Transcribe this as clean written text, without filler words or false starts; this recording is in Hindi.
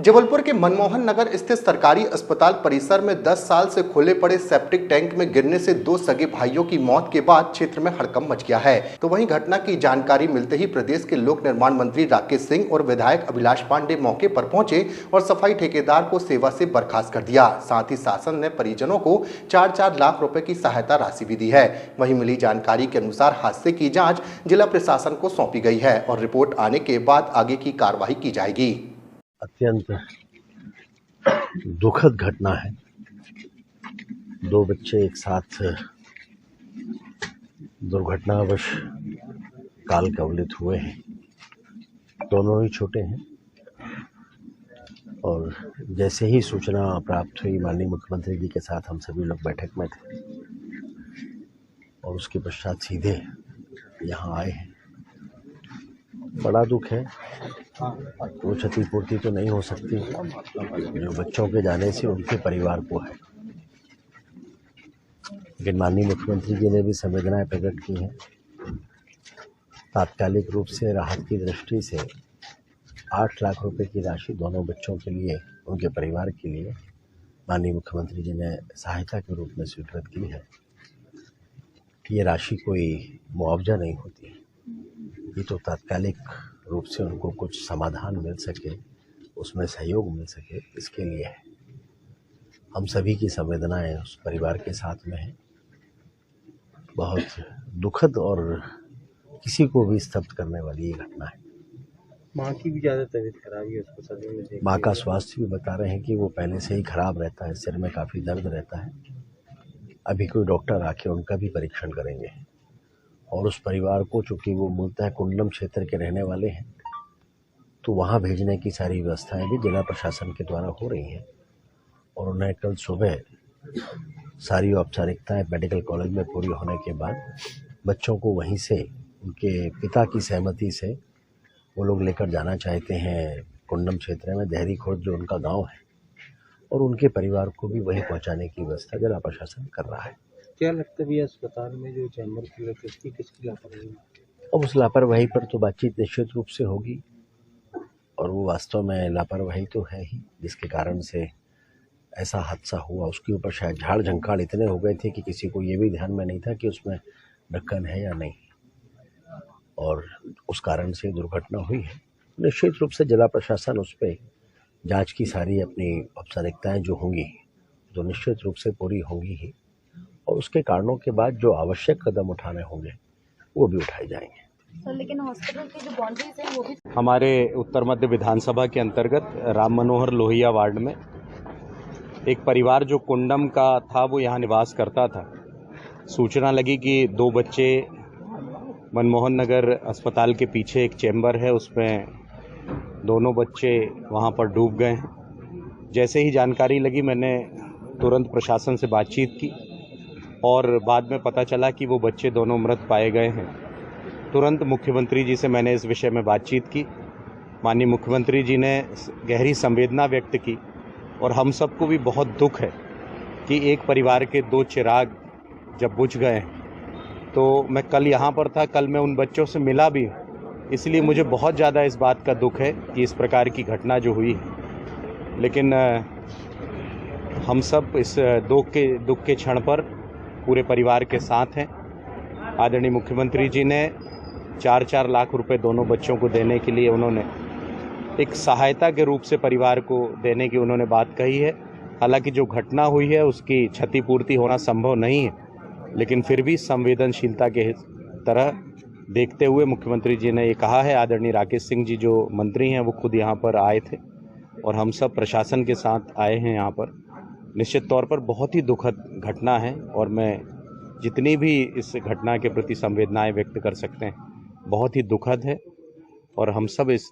जबलपुर के मनमोहन नगर स्थित सरकारी अस्पताल परिसर में 10 साल से खुले पड़े सेप्टिक टैंक में गिरने से 2 सगे भाइयों की मौत के बाद क्षेत्र में हड़कंप मच गया है। तो वहीं घटना की जानकारी मिलते ही प्रदेश के लोक निर्माण मंत्री राकेश सिंह और विधायक अभिलाष पांडे मौके पर पहुंचे और सफाई ठेकेदार को सेवा से बर्खास्त कर दिया। साथ ही शासन ने परिजनों को 4-4 लाख रुपए की सहायता राशि भी दी है। वहीं मिली जानकारी के अनुसार हादसे की जाँच जिला प्रशासन को सौंपी गई है और रिपोर्ट आने के बाद आगे की कार्रवाई की जाएगी। अत्यंत दुखद घटना है। 2 बच्चे एक साथ दुर्घटनावश काल कवलित हुए हैं। दोनों ही छोटे हैं और जैसे ही सूचना प्राप्त हुई माननीय मुख्यमंत्री जी के साथ हम सभी लोग बैठक में थे और उसके पश्चात सीधे यहाँ आए हैं। बड़ा दुख है, वो क्षतिपूर्ति तो नहीं हो सकती जो बच्चों के जाने से उनके परिवार को है, लेकिन माननीय मुख्यमंत्री जी ने भी संवेदनाएं प्रकट की हैं। तात्कालिक रूप से राहत की दृष्टि से 8 लाख रुपए की राशि दोनों बच्चों के लिए, उनके परिवार के लिए माननीय मुख्यमंत्री जी ने सहायता के रूप में स्वीकृत की है। ये राशि कोई मुआवजा नहीं होती, ये तो तात्कालिक रूप से उनको कुछ समाधान मिल सके, उसमें सहयोग मिल सके, इसके लिए है। हम सभी की संवेदनाएं उस परिवार के साथ में हैं। बहुत दुखद और किसी को भी स्तब्ध करने वाली ये घटना है। माँ की भी ज़्यादा तबीयत खराब है, उसको सभी में माँ का स्वास्थ्य भी बता रहे हैं कि वो पहले से ही खराब रहता है, सिर में काफ़ी दर्द रहता है। अभी कोई डॉक्टर आके उनका भी परीक्षण करेंगे और उस परिवार को, चूँकि वो मूलतः कुंडलम क्षेत्र के रहने वाले हैं, तो वहाँ भेजने की सारी व्यवस्थाएं भी जिला प्रशासन के द्वारा हो रही हैं और उन्हें कल सुबह सारी औपचारिकताएं मेडिकल कॉलेज में पूरी होने के बाद बच्चों को वहीं से उनके पिता की सहमति से वो लोग लेकर जाना चाहते हैं कुंडलम क्षेत्र में देहरी खुर्द जो उनका गाँव है, और उनके परिवार को भी वहीं पहुँचाने की व्यवस्था जिला प्रशासन कर रहा है। क्या लगता है भैया अस्पताल में जो चैम्बर खुले थे उसकी किसकी लापरवाही? अब उस लापरवाही पर तो बातचीत निश्चित रूप से होगी और वो वास्तव में लापरवाही तो है ही, जिसके कारण से ऐसा हादसा हुआ। उसके ऊपर शायद झाड़ झंकाड़ इतने हो गए थे कि किसी को ये भी ध्यान में नहीं था कि उसमें ढक्कन है या नहीं, और उस कारण से दुर्घटना हुई है। निश्चित रूप से जिला प्रशासन उस पर जाँच की सारी अपनी औपचारिकताएँ जो होंगी तो निश्चित रूप से पूरी होंगी ही, और उसके कारणों के बाद जो आवश्यक कदम उठाने होंगे वो भी उठाए जाएंगे। सर, लेकिन हॉस्पिटल की जो बाउंड्रीज है वो भी हमारे उत्तर मध्य विधानसभा के अंतर्गत राम मनोहर लोहिया वार्ड में एक परिवार जो कुंडम का था वो यहाँ निवास करता था। सूचना लगी कि 2 बच्चे मनमोहन नगर अस्पताल के पीछे एक चैम्बर है, उसमें दोनों बच्चे वहाँ पर डूब गए हैं। जैसे ही जानकारी लगी मैंने तुरंत प्रशासन से बातचीत की और बाद में पता चला कि वो बच्चे दोनों मृत पाए गए हैं। तुरंत मुख्यमंत्री जी से मैंने इस विषय में बातचीत की। माननीय मुख्यमंत्री जी ने गहरी संवेदना व्यक्त की और हम सबको भी बहुत दुख है कि एक परिवार के 2 चिराग जब बुझ गए हैं। तो मैं कल यहाँ पर था, कल मैं उन बच्चों से मिला भी, इसलिए मुझे बहुत ज़्यादा इस बात का दुख है कि इस प्रकार की घटना जो हुई है। लेकिन हम सब इस दुख के क्षण पर पूरे परिवार के साथ हैं। आदरणीय मुख्यमंत्री जी ने 4-4 लाख रुपए दोनों बच्चों को देने के लिए उन्होंने एक सहायता के रूप से परिवार को देने की उन्होंने बात कही है। हालांकि जो घटना हुई है उसकी क्षतिपूर्ति होना संभव नहीं है, लेकिन फिर भी संवेदनशीलता के तरह देखते हुए मुख्यमंत्री जी ने ये कहा है। आदरणीय राकेश सिंह जी जो मंत्री हैं वो खुद यहाँ पर आए थे और हम सब प्रशासन के साथ आए हैं यहाँ पर। निश्चित तौर पर बहुत ही दुखद घटना है और मैं जितनी भी इस घटना के प्रति संवेदनाएं व्यक्त कर सकते हैं, बहुत ही दुखद है और हम सब इस